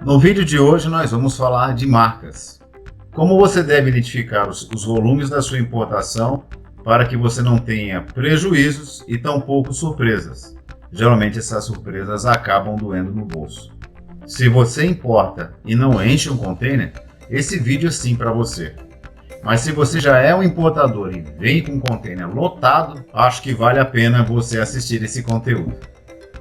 No vídeo de hoje nós vamos falar de marcas. Como você deve identificar os volumes da sua importação para que você não tenha prejuízos e tampouco surpresas. Geralmente essas surpresas acabam doendo no bolso. Se você importa e não enche um container, esse vídeo é sim para você. Mas se você já é um importador e vem com um container lotado, acho que vale a pena você assistir esse conteúdo.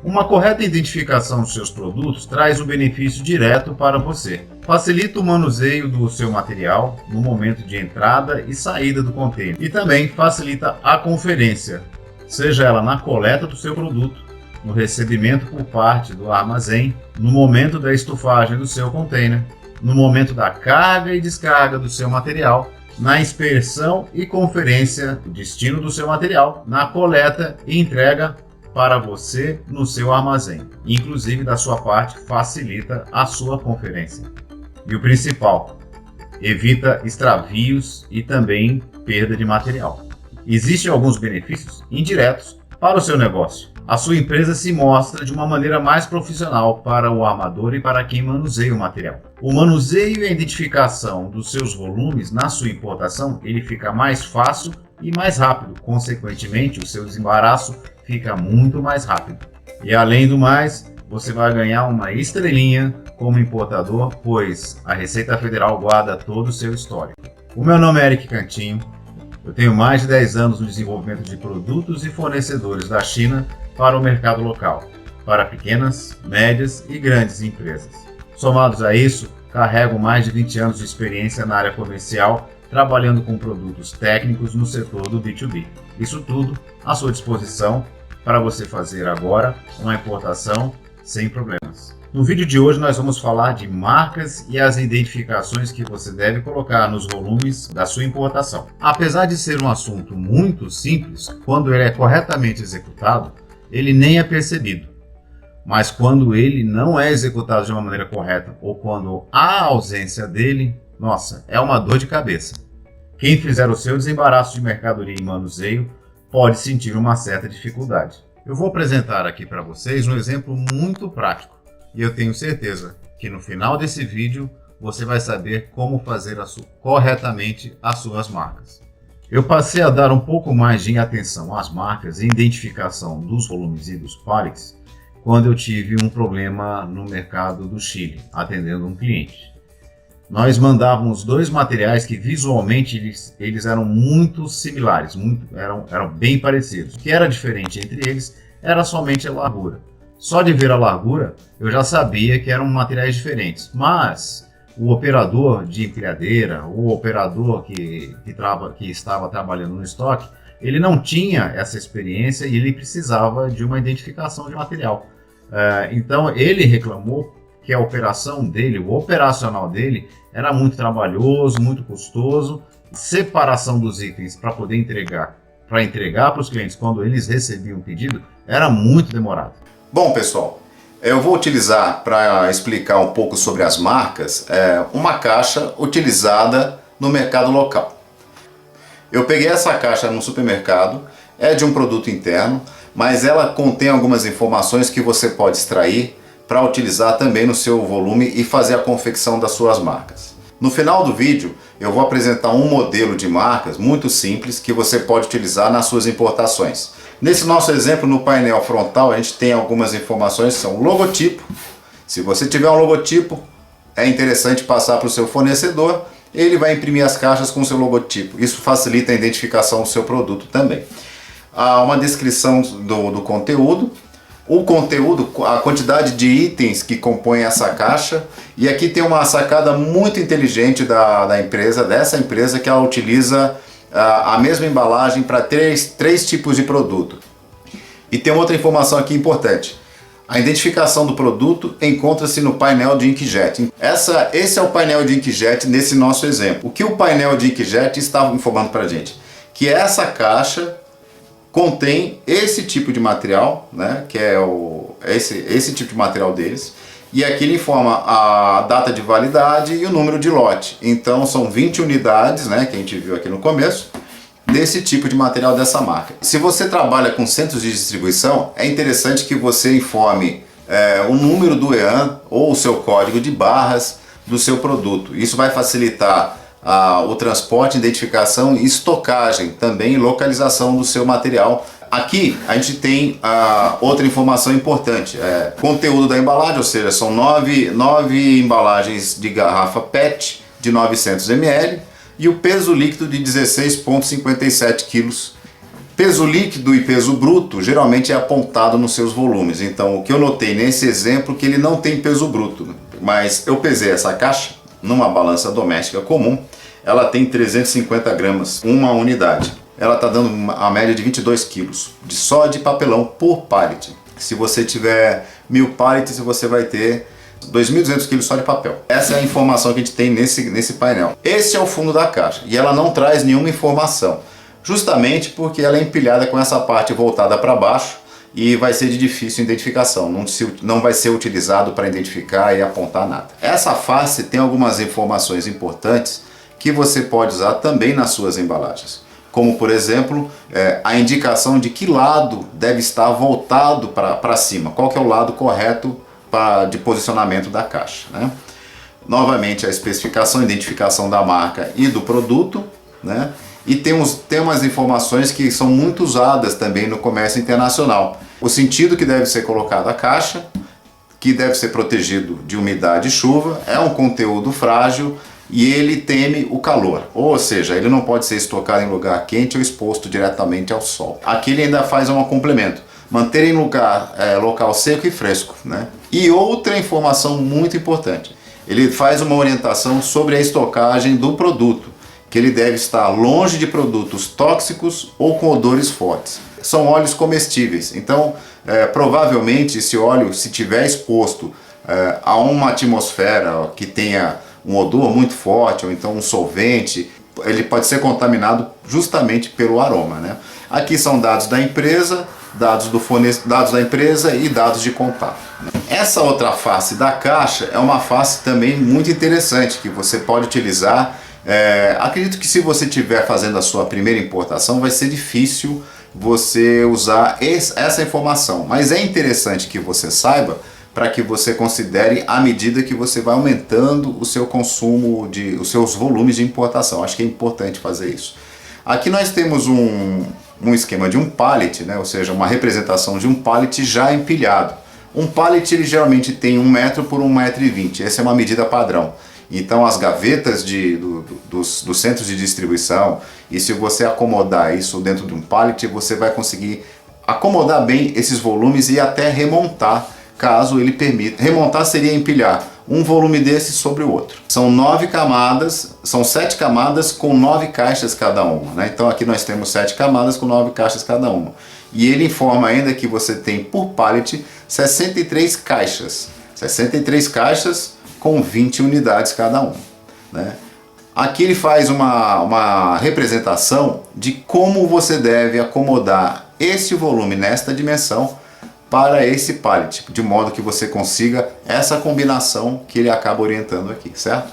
Uma correta identificação dos seus produtos traz um benefício direto para você. Facilita o manuseio do seu material no momento de entrada e saída do container. E também facilita a conferência, seja ela na coleta do seu produto, no recebimento por parte do armazém, no momento da estufagem do seu container, no momento da carga e descarga do seu material, na inspeção e conferência do destino do seu material, na coleta e entrega para você no seu armazém. Inclusive, da sua parte, facilita a sua conferência. E o principal, evita extravios e também perda de material. Existem alguns benefícios indiretos para o seu negócio. A sua empresa se mostra de uma maneira mais profissional para o armador e para quem manuseia o material. O manuseio e a identificação dos seus volumes na sua importação, ele fica mais fácil e mais rápido. Consequentemente, o seu desembaraço fica muito mais rápido. E além do mais, você vai ganhar uma estrelinha como importador, pois a Receita Federal guarda todo o seu histórico. O meu nome é Eric Cantinho. Eu tenho mais de 10 anos no desenvolvimento de produtos e fornecedores da China para o mercado local, para pequenas, médias e grandes empresas. Somados a isso, carrego mais de 20 anos de experiência na área comercial, trabalhando com produtos técnicos no setor do B2B. Isso tudo à sua disposição para você fazer agora uma importação sem problemas. No vídeo de hoje nós vamos falar de marcas e as identificações que você deve colocar nos volumes da sua importação. Apesar de ser um assunto muito simples, quando ele é corretamente executado, ele nem é percebido. Mas quando ele não é executado de uma maneira correta ou quando há ausência dele, nossa, é uma dor de cabeça. Quem fizer o seu desembaraço de mercadoria e manuseio pode sentir uma certa dificuldade. Eu vou apresentar aqui para vocês um exemplo muito prático. E eu tenho certeza que no final desse vídeo você vai saber como fazer corretamente as suas marcas. Eu passei a dar um pouco mais de atenção às marcas e identificação dos volumes e dos pallets quando eu tive um problema no mercado do Chile, atendendo um cliente. Nós mandávamos dois materiais que visualmente eles eram muito similares, eram bem parecidos. O que era diferente entre eles era somente a largura. Só de ver a largura, eu já sabia que eram materiais diferentes, mas o operador de empilhadeira, o operador que estava trabalhando no estoque, ele não tinha essa experiência e ele precisava de uma identificação de material. Então ele reclamou que a operação dele, o operacional dele, era muito trabalhoso, muito custoso. Separação dos itens para poder entregar para os clientes quando eles recebiam o pedido, era muito demorado. Bom, pessoal, eu vou utilizar para explicar um pouco sobre as marcas, uma caixa utilizada no mercado local. Eu peguei essa caixa no supermercado, é de um produto interno, mas ela contém algumas informações que você pode extrair para utilizar também no seu volume e fazer a confecção das suas marcas. No final do vídeo, eu vou apresentar um modelo de marcas muito simples que você pode utilizar nas suas importações. Nesse nosso exemplo, no painel frontal, a gente tem algumas informações que são logotipo. Se você tiver um logotipo, é interessante passar para o seu fornecedor, ele vai imprimir as caixas com o seu logotipo. Isso facilita a identificação do seu produto também. Há uma descrição do conteúdo. O conteúdo, a quantidade de itens que compõem essa caixa. E aqui tem uma sacada muito inteligente dessa empresa, que ela utiliza a mesma embalagem para três tipos de produto. E tem outra informação aqui importante. A identificação do produto encontra-se no painel de inkjet. Esse é o painel de inkjet nesse nosso exemplo. O que o painel de inkjet está informando para a gente? Que essa caixa contém esse tipo de material, né, que é esse tipo de material deles. E aqui ele informa a data de validade e o número de lote. Então são 20 unidades, né, que a gente viu aqui no começo, desse tipo de material dessa marca. Se você trabalha com centros de distribuição, é interessante que você informe o número do EAN ou o seu código de barras do seu produto. Isso vai facilitar o transporte, identificação e estocagem, também localização do seu material. Aqui a gente tem outra informação importante, conteúdo da embalagem, ou seja, são 9 embalagens de garrafa PET de 900 ml e o peso líquido de 16,57 kg. Peso líquido e peso bruto geralmente é apontado nos seus volumes, então o que eu notei nesse exemplo é que ele não tem peso bruto, mas eu pesei essa caixa numa balança doméstica comum, ela tem 350 gramas, uma unidade. Ela está dando a média de 22 quilos só de papelão por pallet. Se você tiver 1000 pallets, você vai ter 2.200 quilos só de papel. Essa é a informação que a gente tem nesse painel. Esse é o fundo da caixa e ela não traz nenhuma informação, justamente porque ela é empilhada com essa parte voltada para baixo e vai ser de difícil identificação, não vai ser utilizado para identificar e apontar nada. Essa face tem algumas informações importantes que você pode usar também nas suas embalagens, como por exemplo a indicação de que lado deve estar voltado para cima, qual que é o lado correto de posicionamento da caixa, né? Novamente a especificação, identificação da marca e do produto, né? E tem umas informações que são muito usadas também no comércio internacional. O sentido que deve ser colocado a caixa, que deve ser protegido de umidade e chuva, é um conteúdo frágil e ele teme o calor, ou seja, ele não pode ser estocado em lugar quente ou exposto diretamente ao sol. Aqui ele ainda faz um complemento, manter em local seco e fresco, né? E outra informação muito importante, ele faz uma orientação sobre a estocagem do produto, que ele deve estar longe de produtos tóxicos ou com odores fortes. São óleos comestíveis, então provavelmente esse óleo, se tiver exposto a uma atmosfera que tenha um odor muito forte ou então um solvente, ele pode ser contaminado justamente pelo aroma, né? Aqui são dados da empresa, dados da empresa e dados de contato. Essa outra face da caixa é uma face também muito interessante que você pode utilizar. Acredito que se você estiver fazendo a sua primeira importação vai ser difícil você usar essa informação, mas é interessante que você saiba para que você considere à medida que você vai aumentando o seu consumo, os seus volumes de importação. Acho que é importante fazer isso. Aqui nós temos um esquema de um pallet, né? Ou seja, uma representação de um pallet já empilhado. Um pallet ele geralmente tem 1 metro por 1,20 m, essa é uma medida padrão. Então as gavetas dos centros de distribuição, e se você acomodar isso dentro de um pallet, você vai conseguir acomodar bem esses volumes e até remontar, caso ele permita. Remontar seria empilhar um volume desse sobre o outro. São 9 camadas, são 7 camadas com 9 caixas cada uma, né? Então aqui nós temos 7 camadas com 9 caixas cada uma. E ele informa ainda que você tem por pallet 63 caixas. 63 caixas com 20 unidades cada uma, né? Aqui ele faz uma representação de como você deve acomodar esse volume nesta dimensão para esse pallet, de modo que você consiga essa combinação que ele acaba orientando aqui, certo?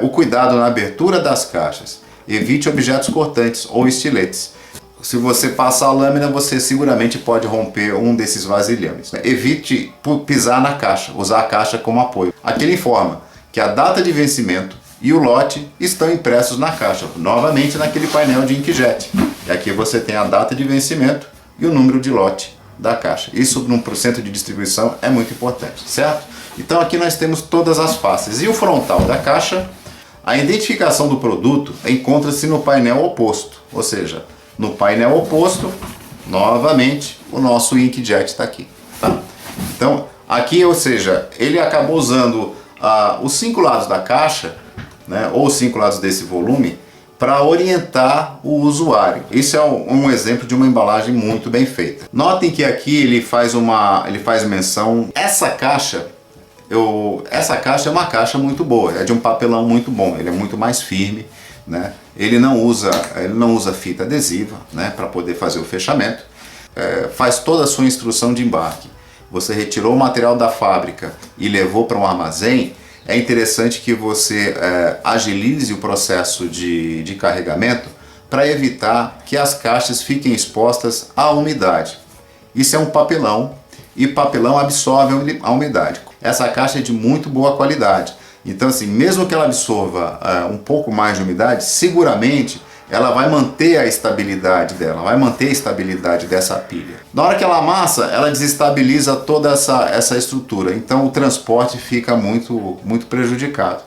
O cuidado na abertura das caixas, evite objetos cortantes ou estiletes. Se você passar a lâmina, você seguramente pode romper um desses vasilhames, né? Evite pisar na caixa, usar a caixa como apoio. Aqui ele informa que a data de vencimento e o lote estão impressos na caixa, novamente naquele painel de inkjet. E aqui você tem a data de vencimento e o número de lote da caixa. Isso num centro de distribuição é muito importante, certo? Então aqui nós temos todas as faces. E o frontal da caixa, a identificação do produto encontra-se no painel oposto, ou seja, no painel oposto, novamente, o nosso inkjet está aqui, tá? Então, aqui, ou seja, ele acabou usando os 5 lados da caixa, né, ou os 5 lados desse volume, para orientar o usuário. Isso é um exemplo de uma embalagem muito bem feita. Notem que aqui ele faz menção, essa caixa é uma caixa muito boa, é de um papelão muito bom, ele é muito mais firme, né? Ele não usa fita adesiva, né, para poder fazer o fechamento. Faz toda a sua instrução de embarque. Você retirou o material da fábrica e levou para um armazém, é interessante que você agilize o processo de carregamento para evitar que as caixas fiquem expostas à umidade. Isso é um papelão e papelão absorve a umidade. Essa caixa é de muito boa qualidade. Então assim, mesmo que ela absorva um pouco mais de umidade, seguramente ela vai manter a estabilidade dela, vai manter a estabilidade dessa pilha. Na hora que ela amassa, ela desestabiliza toda essa estrutura, então o transporte fica muito prejudicado.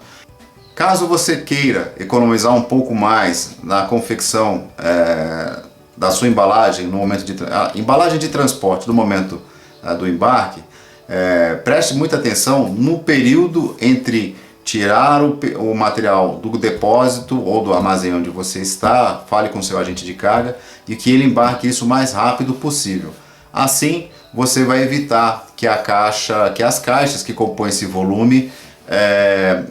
Caso você queira economizar um pouco mais na confecção da sua embalagem, no momento de embalagem de transporte, no momento do embarque, preste muita atenção no período entre tirar o material do depósito ou do armazém onde você está, fale com seu agente de carga e que ele embarque isso o mais rápido possível. Assim, você vai evitar que as caixas que compõem esse volume,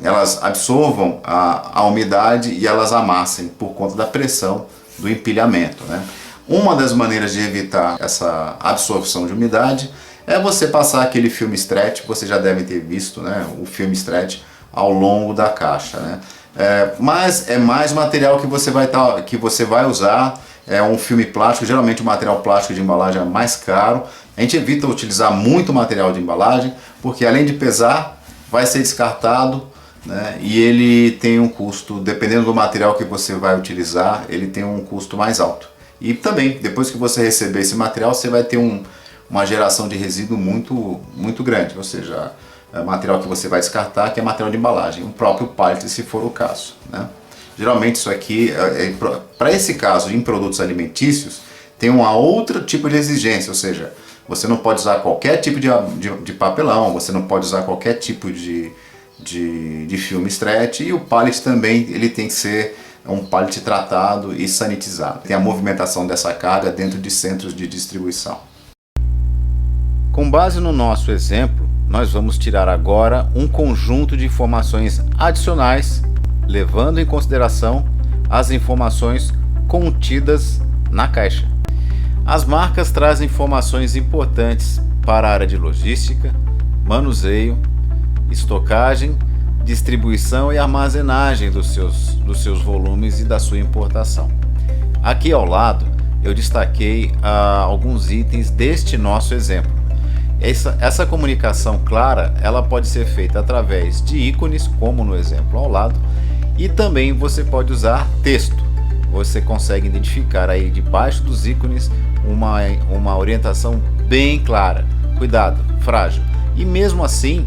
elas absorvam a umidade e elas amassem por conta da pressão do empilhamento, né? Uma das maneiras de evitar essa absorção de umidade é você passar aquele filme stretch, você já deve ter visto, né, o filme stretch ao longo da caixa, né? Mas é mais material que você vai usar, é um filme plástico, geralmente o material plástico de embalagem é mais caro. A gente evita utilizar muito material de embalagem, porque além de pesar, vai ser descartado, né? E ele tem um custo, dependendo do material que você vai utilizar, ele tem um custo mais alto. E também, depois que você receber esse material, você vai ter uma geração de resíduo muito grande, ou seja, material que você vai descartar, que é material de embalagem, o próprio pallet, se for o caso, né? Geralmente isso aqui, para esse caso em produtos alimentícios, tem uma outra tipo de exigência, ou seja, você não pode usar qualquer tipo de papelão, você não pode usar qualquer tipo de filme stretch, e o pallet também ele tem que ser um pallet tratado e sanitizado. Tem a movimentação dessa carga dentro de centros de distribuição. Com base no nosso exemplo, nós vamos tirar agora um conjunto de informações adicionais, levando em consideração as informações contidas na caixa. As marcas trazem informações importantes para a área de logística, manuseio, estocagem, distribuição e armazenagem dos seus volumes e da sua importação. Aqui ao lado eu destaquei alguns itens deste nosso exemplo. Essa comunicação clara, ela pode ser feita através de ícones, como no exemplo ao lado, e também você pode usar texto. Você consegue identificar aí debaixo dos ícones uma orientação bem clara. Cuidado, frágil. E mesmo assim,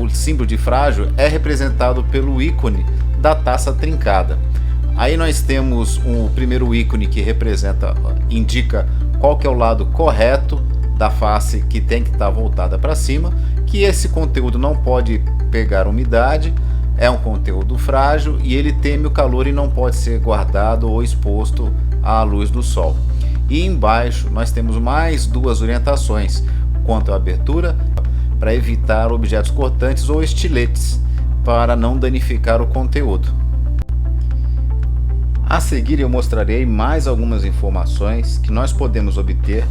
o símbolo de frágil é representado pelo ícone da taça trincada. Aí nós temos o primeiro ícone que indica qual que é o lado correto da face que tem que estar voltada para cima, que esse conteúdo não pode pegar umidade, é um conteúdo frágil e ele teme o calor e não pode ser guardado ou exposto à luz do sol. E embaixo nós temos mais duas orientações quanto à abertura, para evitar objetos cortantes ou estiletes, para não danificar o conteúdo. A seguir eu mostrarei mais algumas informações que nós podemos obter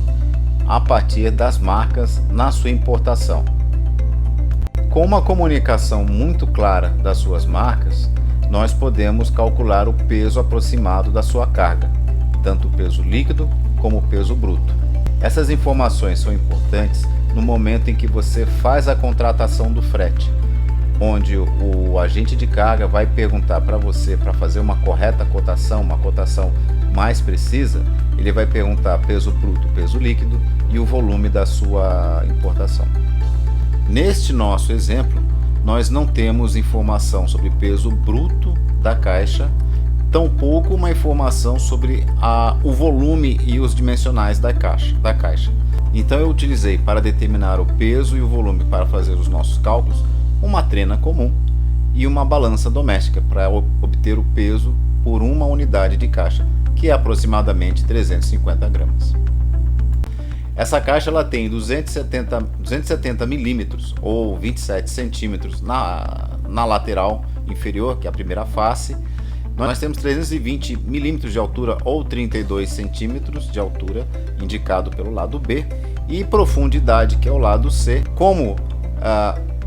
a partir das marcas na sua importação. Com uma comunicação muito clara das suas marcas, nós podemos calcular o peso aproximado da sua carga, tanto o peso líquido como o peso bruto. Essas informações são importantes no momento em que você faz a contratação do frete, onde o agente de carga vai perguntar para você, para fazer uma correta cotação, uma cotação mais precisa, ele vai perguntar peso bruto, peso líquido e o volume da sua importação. Neste nosso exemplo, nós não temos informação sobre peso bruto da caixa, tampouco uma informação sobre o volume e os dimensionais da caixa. Então eu utilizei para determinar o peso e o volume para fazer os nossos cálculos uma trena comum e uma balança doméstica para obter o peso por uma unidade de caixa, que é aproximadamente 350 gramas. Essa caixa ela tem 270 milímetros ou 27 centímetros na lateral inferior, que é a primeira face. Nós temos 320 milímetros de altura ou 32 centímetros de altura, indicado pelo lado B, e profundidade, que é o lado C. Como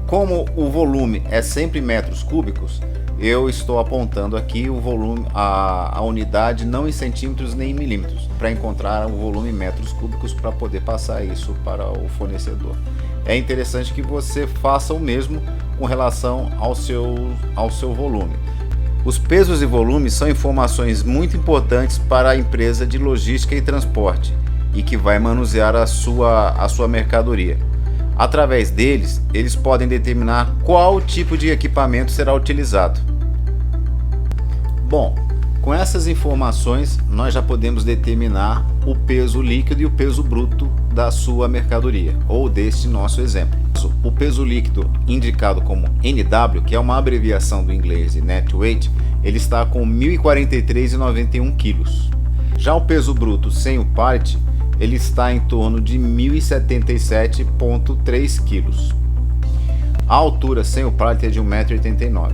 Como o volume é sempre metros cúbicos, eu estou apontando aqui o volume, a unidade não em centímetros nem em milímetros, para encontrar o volume em metros cúbicos para poder passar isso para o fornecedor. É interessante que você faça o mesmo com relação ao seu volume. Os pesos e volumes são informações muito importantes para a empresa de logística e transporte e que vai manusear a sua mercadoria. Através deles, eles podem determinar qual tipo de equipamento será utilizado. Bom, com essas informações, nós já podemos determinar o peso líquido e o peso bruto da sua mercadoria, ou deste nosso exemplo. O peso líquido, indicado como NW, que é uma abreviação do inglês de Net Weight, ele está com 1.043,91 kg. Já o peso bruto sem o pallet, ele está em torno de 1.077,3 kg. A altura sem o pallet é de 1,89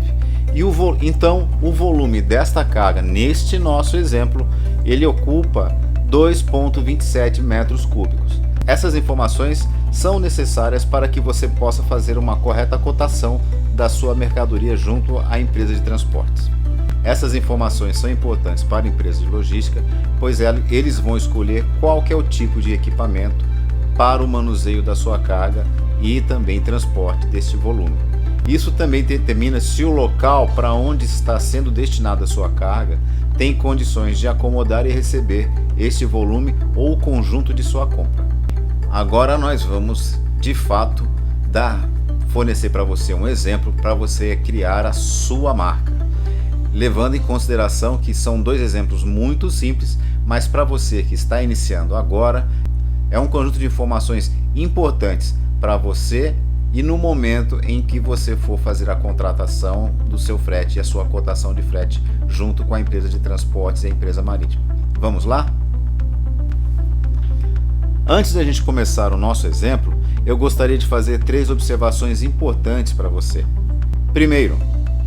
m. Então, o volume desta carga, neste nosso exemplo, ele ocupa 2,27 metros cúbicos. Essas informações são necessárias para que você possa fazer uma correta cotação da sua mercadoria junto à empresa de transportes. Essas informações são importantes para a empresa de logística, pois eles vão escolher qual que é o tipo de equipamento para o manuseio da sua carga e também transporte deste volume. Isso também determina se o local para onde está sendo destinada a sua carga tem condições de acomodar e receber este volume ou o conjunto de sua compra. Agora nós vamos, de fato, fornecer para você um exemplo para você criar a sua marca. Levando em consideração que são dois exemplos muito simples, mas para você que está iniciando agora, é um conjunto de informações importantes para você e no momento em que você for fazer a contratação do seu frete e a sua cotação de frete junto com a empresa de transportes e a empresa marítima. Vamos lá? Antes da gente começar o nosso exemplo, eu gostaria de fazer 3 observações importantes para você. Primeiro,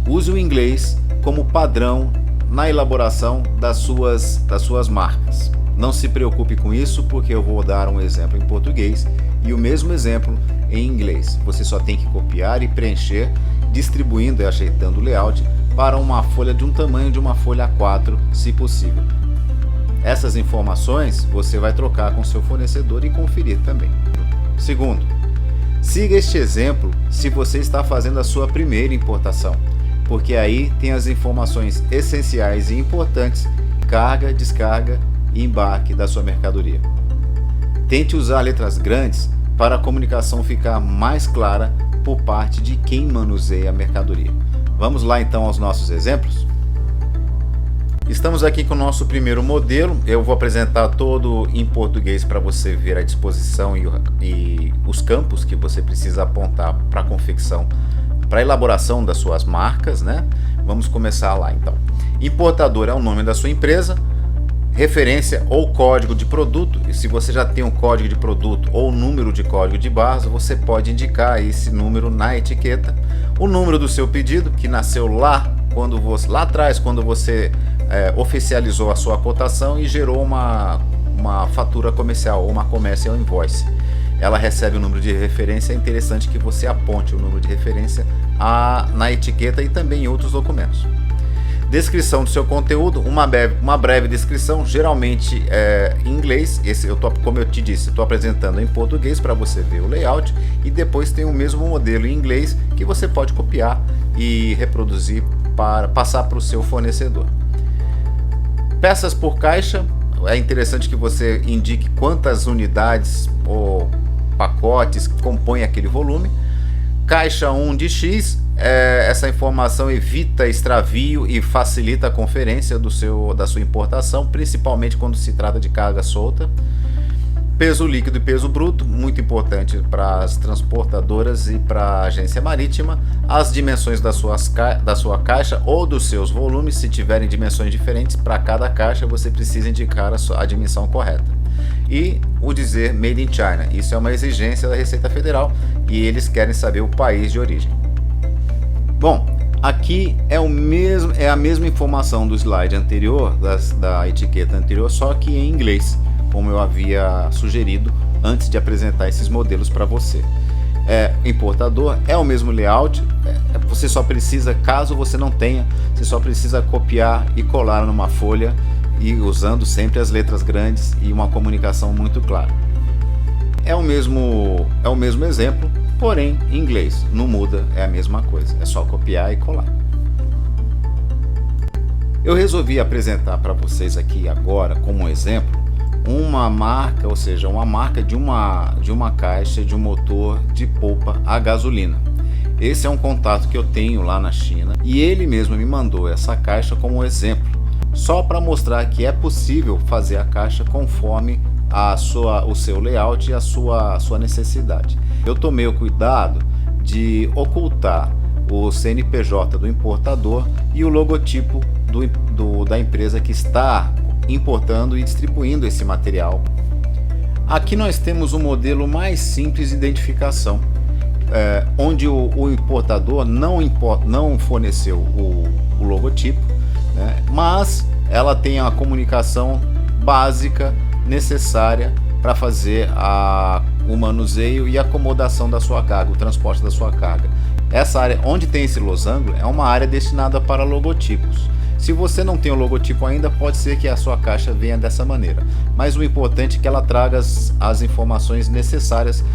use o inglês como padrão na elaboração das suas marcas. Não se preocupe com isso, porque eu vou dar um exemplo em português e o mesmo exemplo em inglês. Você só tem que copiar e preencher, distribuindo e ajeitando o layout para uma folha de um tamanho de uma folha A4, se possível. Essas informações você vai trocar com seu fornecedor e conferir também. Segundo, siga este exemplo se você está fazendo a sua primeira importação, porque aí tem as informações essenciais e importantes, carga, descarga e embarque da sua mercadoria. Tente usar letras grandes para a comunicação ficar mais clara por parte de quem manuseia a mercadoria. Vamos lá então aos nossos exemplos? Estamos aqui com o nosso primeiro modelo. Eu vou apresentar todo em português para você ver a disposição e os campos que você precisa apontar para a confecção, para a elaboração das suas marcas, né? Vamos começar lá então. Importador é o nome da sua empresa, referência ou código de produto, e se você já tem um código de produto ou número de código de barras, você pode indicar esse número na etiqueta. O número do seu pedido, que nasceu lá atrás, quando você oficializou a sua cotação e gerou uma fatura comercial ou uma commercial invoice. Ela recebe o número de referência. É interessante que você aponte o número de referência na etiqueta e também em outros documentos. Descrição do seu conteúdo, uma breve descrição, geralmente em inglês. Como eu te disse, estou apresentando em português para você ver o layout, e depois tem o mesmo modelo em inglês que você pode copiar e reproduzir para passar para o seu fornecedor. Peças por caixa, é interessante que você indique quantas unidades ou pacotes compõem aquele volume. Caixa 1 de X, essa informação evita extravio e facilita a conferência da sua importação, principalmente quando se trata de carga solta. Peso líquido e peso bruto, muito importante para as transportadoras e para a agência marítima. As dimensões da sua caixa ou dos seus volumes, se tiverem dimensões diferentes para cada caixa, você precisa indicar a dimensão correta. E o dizer Made in China, isso é uma exigência da Receita Federal e eles querem saber o país de origem. Bom, aqui é a mesma informação do slide anterior, da etiqueta anterior, só que em inglês, como eu havia sugerido antes de apresentar esses modelos para você. importador, é o mesmo layout. Você só precisa, caso você não tenha, você só precisa copiar e colar numa folha, e usando sempre as letras grandes e uma comunicação muito clara. É o mesmo exemplo, porém em inglês, não muda, é a mesma coisa, é só copiar e colar. Eu resolvi apresentar para vocês aqui agora, como exemplo, uma marca, ou seja, uma marca de uma caixa de um motor de polpa a gasolina. Esse é um contato que eu tenho lá na China e ele mesmo me mandou essa caixa como exemplo, só para mostrar que é possível fazer a caixa conforme o seu layout e a sua necessidade. Eu tomei o cuidado de ocultar o CNPJ do importador e o logotipo da empresa que está importando e distribuindo esse material. Aqui nós temos um modelo mais simples de identificação, onde o importador não forneceu o logotipo, né, mas ela tem a comunicação básica necessária para fazer o manuseio e acomodação da sua carga, o transporte da sua carga. Essa área onde tem esse losango é uma área destinada para logotipos. Se você não tem o logotipo ainda, pode ser que a sua caixa venha dessa maneira, mas o importante é que ela traga as informações necessárias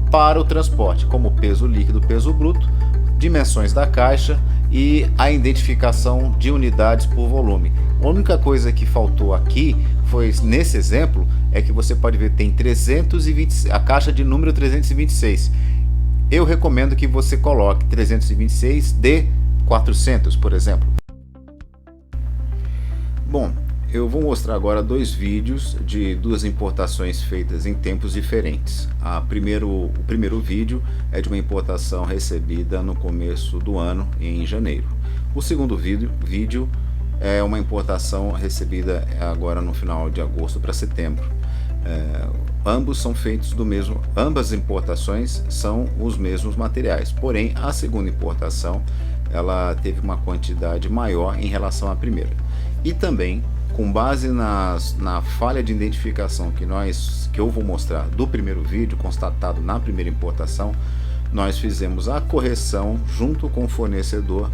para o transporte, como peso líquido, peso bruto, dimensões da caixa e a identificação de unidades por volume. A única coisa que faltou aqui foi, nesse exemplo, é que você pode ver, tem 320, a caixa de número 326. Eu recomendo que você coloque 326 de 400, por exemplo. Bom, eu vou mostrar agora dois vídeos de duas importações feitas em tempos diferentes. O primeiro vídeo é de uma importação recebida no começo do ano, em janeiro. O segundo vídeo é uma importação recebida agora no final de agosto para setembro. Ambos são feitos ambas importações são os mesmos materiais, porém a segunda importação ela teve uma quantidade maior em relação à primeira. E também, com base na falha de identificação que eu vou mostrar do primeiro vídeo, constatado na primeira importação, nós fizemos a correção junto com o fornecedor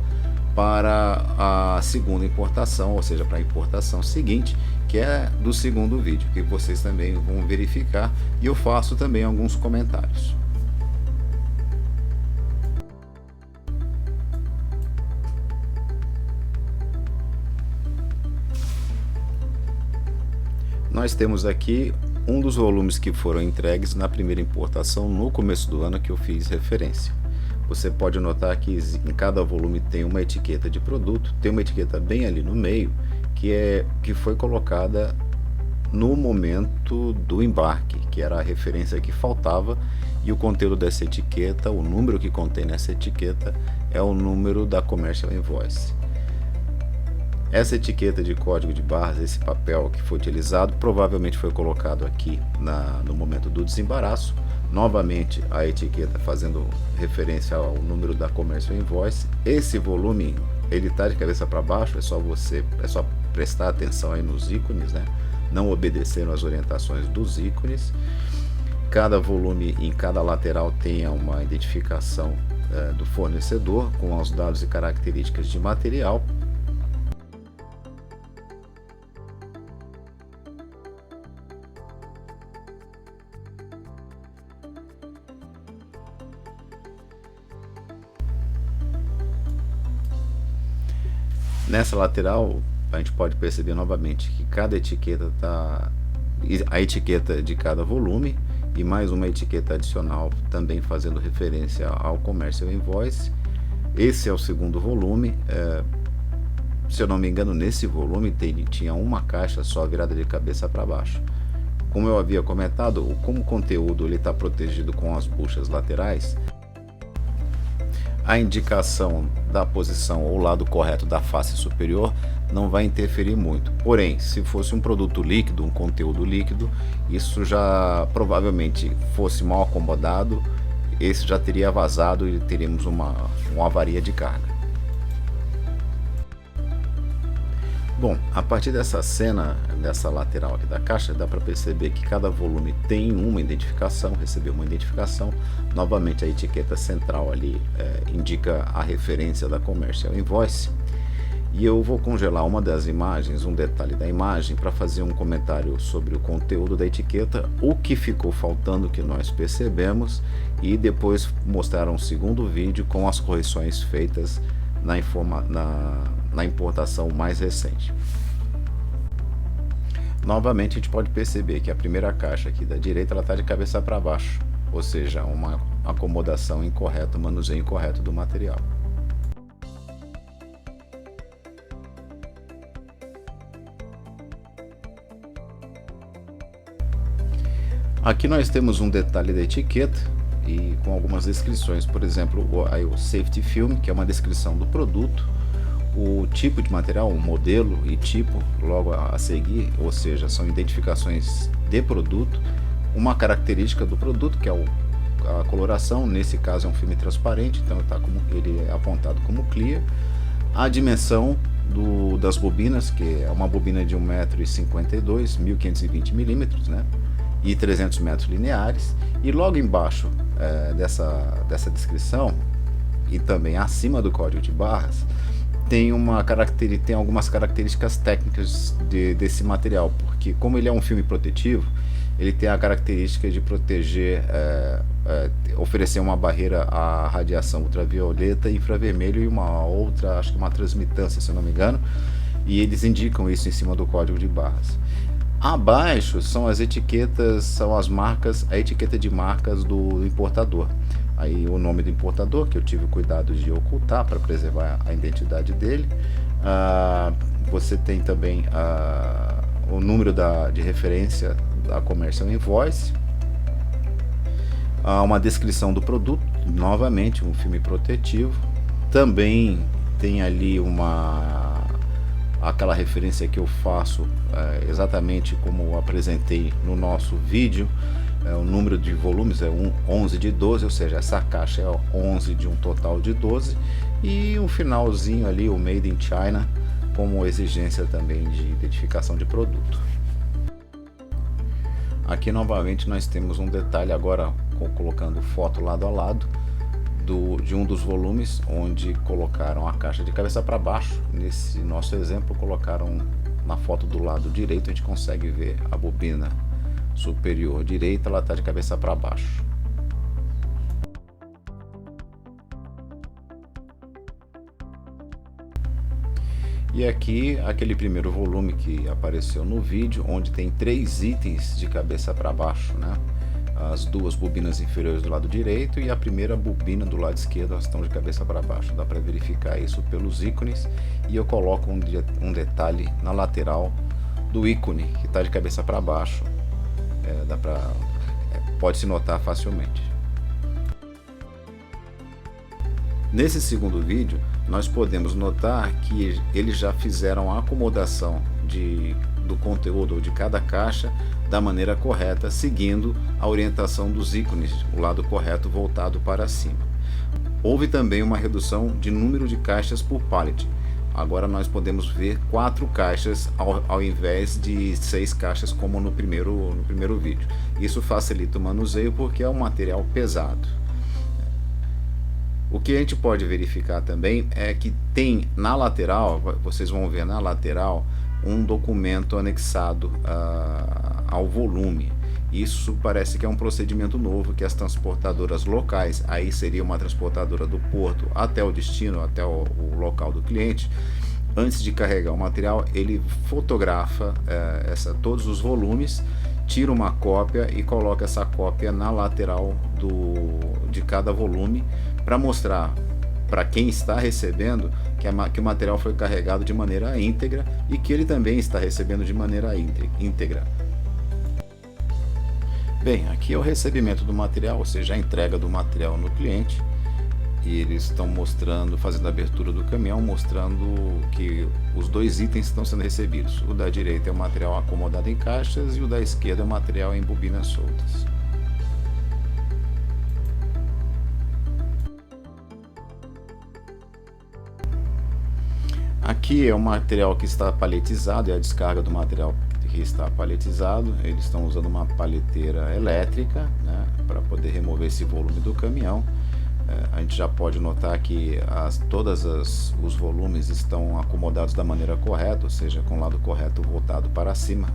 para a segunda importação, ou seja, para a importação seguinte, que é do segundo vídeo, que vocês também vão verificar, e eu faço também alguns comentários. Nós temos aqui um dos volumes que foram entregues na primeira importação no começo do ano, que eu fiz referência. Você pode notar que em cada volume tem uma etiqueta de produto, tem uma etiqueta bem ali no meio, que foi colocada no momento do embarque, que era a referência que faltava, e o conteúdo dessa etiqueta, o número que contém nessa etiqueta, é o número da Commercial Invoice. Essa etiqueta de código de barras, esse papel que foi utilizado, provavelmente foi colocado aqui no momento do desembaraço. Novamente a etiqueta fazendo referência ao número da Commercial Invoice. Esse volume, ele está de cabeça para baixo, é só prestar atenção aí nos ícones, né? Não obedecendo às orientações dos ícones. Cada volume em cada lateral tem uma identificação do fornecedor com os dados e características de material. Nessa lateral a gente pode perceber novamente que cada etiqueta a etiqueta de cada volume e mais uma etiqueta adicional também fazendo referência ao Commercial Invoice. Esse é o segundo volume. Se eu não me engano, nesse volume tinha uma caixa só virada de cabeça para baixo. Como eu havia comentado, como o conteúdo está protegido com as buchas laterais, a indicação da posição ou lado correto da face superior não vai interferir muito. Porém, se fosse um produto líquido, um conteúdo líquido, isso já provavelmente fosse mal acomodado, esse já teria vazado e teríamos uma avaria de carga. Bom, a partir dessa cena, dessa lateral aqui da caixa, dá para perceber que cada volume tem uma identificação, recebeu uma identificação. Novamente a etiqueta central ali indica a referência da Commercial Invoice. E eu vou congelar uma das imagens, um detalhe da imagem, para fazer um comentário sobre o conteúdo da etiqueta, o que ficou faltando que nós percebemos, e depois mostrar um segundo vídeo com as correções feitas na importação mais recente. Novamente a gente pode perceber que a primeira caixa aqui da direita está de cabeça para baixo, ou seja, uma acomodação incorreta, um manuseio incorreto do material. Aqui nós temos um detalhe da etiqueta e com algumas descrições, por exemplo, o Safety Film, que é uma descrição do produto, o tipo de material, o modelo e tipo logo a seguir, ou seja, são identificações de produto, uma característica do produto, que é a coloração, nesse caso é um filme transparente, então ele é apontado como clear, a dimensão das bobinas, que é uma bobina de 1,52 m, 1520 mm, né? E 300 metros lineares, e logo embaixo dessa descrição e também acima do código de barras tem algumas características técnicas desse material, porque como ele é um filme protetivo, ele tem a característica de proteger, oferecer uma barreira à radiação ultravioleta e infravermelho e uma outra, acho que uma transmitância, se eu não me engano, e eles indicam isso em cima do código de barras. Abaixo são as etiquetas, são as marcas, a etiqueta de marcas do importador. Aí o nome do importador, que eu tive cuidado de ocultar para preservar a identidade dele. Você tem também o número de referência da Commercial Invoice. Uma descrição do produto, novamente um filme protetivo. Também tem ali aquela referência que eu faço exatamente como eu apresentei no nosso vídeo. O número de volumes é 11 de 12, ou seja, essa caixa é 11 de um total de 12, e um finalzinho ali, o Made in China, como exigência também de identificação de produto. Aqui novamente nós temos um detalhe agora, colocando foto lado a lado, de um dos volumes, onde colocaram a caixa de cabeça para baixo. Nesse nosso exemplo, colocaram na foto do lado direito, a gente consegue ver a bobina superior direita, ela está de cabeça para baixo. E aqui, aquele primeiro volume que apareceu no vídeo, onde tem 3 itens de cabeça para baixo, né? As duas bobinas inferiores do lado direito e a primeira bobina do lado esquerdo, elas estão de cabeça para baixo. Dá para verificar isso pelos ícones, e eu coloco um detalhe na lateral do ícone que está de cabeça para baixo. Pode se notar facilmente. Nesse segundo vídeo, nós podemos notar que eles já fizeram a acomodação do conteúdo ou de cada caixa da maneira correta, seguindo a orientação dos ícones, o lado correto voltado para cima. Houve também uma redução de número de caixas por pallet. Agora nós podemos ver 4 caixas ao invés de 6 caixas como no primeiro vídeo. Isso facilita o manuseio porque é um material pesado. O que a gente pode verificar também é que tem na lateral, vocês vão ver na lateral, um documento anexado ao volume. Isso parece que é um procedimento novo que as transportadoras locais, aí seria uma transportadora do porto até o destino, até o local do cliente, antes de carregar o material, ele fotografa todos os volumes, tira uma cópia e coloca essa cópia na lateral de cada volume, para mostrar para quem está recebendo que o material foi carregado de maneira íntegra e que ele também está recebendo de maneira íntegra. Bem, aqui é o recebimento do material, ou seja, a entrega do material no cliente, e eles estão mostrando, fazendo a abertura do caminhão, mostrando que os 2 itens estão sendo recebidos. O da direita é o material acomodado em caixas e o da esquerda é o material em bobinas soltas. Aqui é o material que está paletizado, é a descarga do material que está paletizado. Eles estão usando uma paleteira elétrica, né, para poder remover esse volume do caminhão. A gente já pode notar que todos os volumes estão acomodados da maneira correta, ou seja, com o lado correto voltado para cima.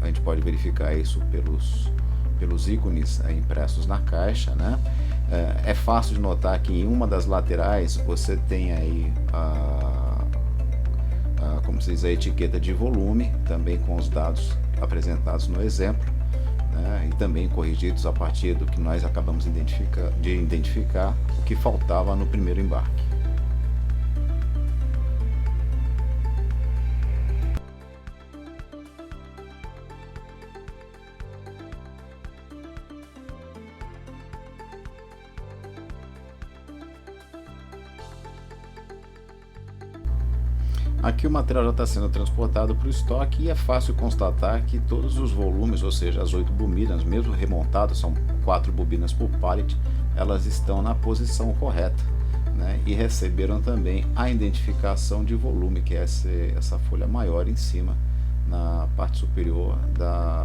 A gente pode verificar isso pelos ícones impressos na caixa, né? É fácil de notar que em uma das laterais você tem aí como se diz, a etiqueta de volume, também com os dados apresentados no exemplo, né? E também corrigidos a partir do que nós acabamos de identificar o que faltava no primeiro embarque. Aqui o material já está sendo transportado para o estoque e é fácil constatar que todos os volumes, ou seja, as 8 bobinas, mesmo remontadas, são 4 bobinas por pallet, elas estão na posição correta, né? E receberam também a identificação de volume, que é essa folha maior em cima, na parte superior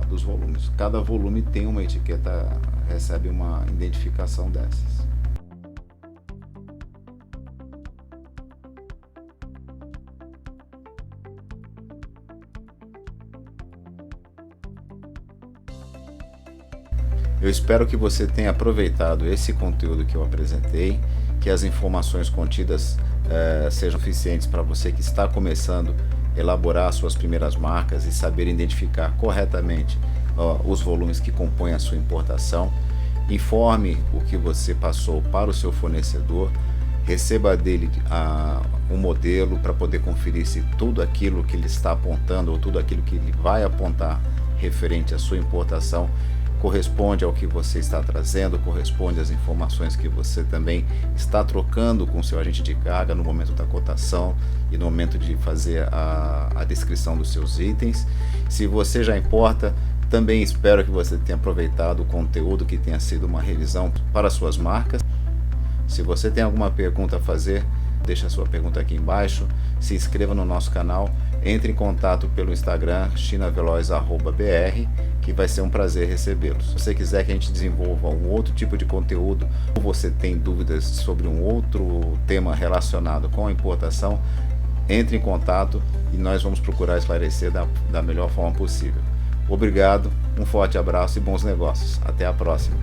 dos volumes. Cada volume tem uma etiqueta, recebe uma identificação dessas. Eu espero que você tenha aproveitado esse conteúdo que eu apresentei, que as informações contidas sejam suficientes para você que está começando a elaborar suas primeiras marcas e saber identificar corretamente os volumes que compõem a sua importação. Informe o que você passou para o seu fornecedor, receba dele um modelo para poder conferir se tudo aquilo que ele está apontando ou tudo aquilo que ele vai apontar referente à sua importação corresponde ao que você está trazendo, corresponde às informações que você também está trocando com o seu agente de carga no momento da cotação e no momento de fazer a descrição dos seus itens. Se você já importa, também espero que você tenha aproveitado o conteúdo, que tenha sido uma revisão para suas marcas. Se você tem alguma pergunta a fazer, deixa a sua pergunta aqui embaixo, se inscreva no nosso canal, entre em contato pelo Instagram chinaveloz@br, que vai ser um prazer recebê-los. Se você quiser que a gente desenvolva um outro tipo de conteúdo, ou você tem dúvidas sobre um outro tema relacionado com a importação, entre em contato e nós vamos procurar esclarecer da melhor forma possível. Obrigado, um forte abraço e bons negócios. Até a próxima.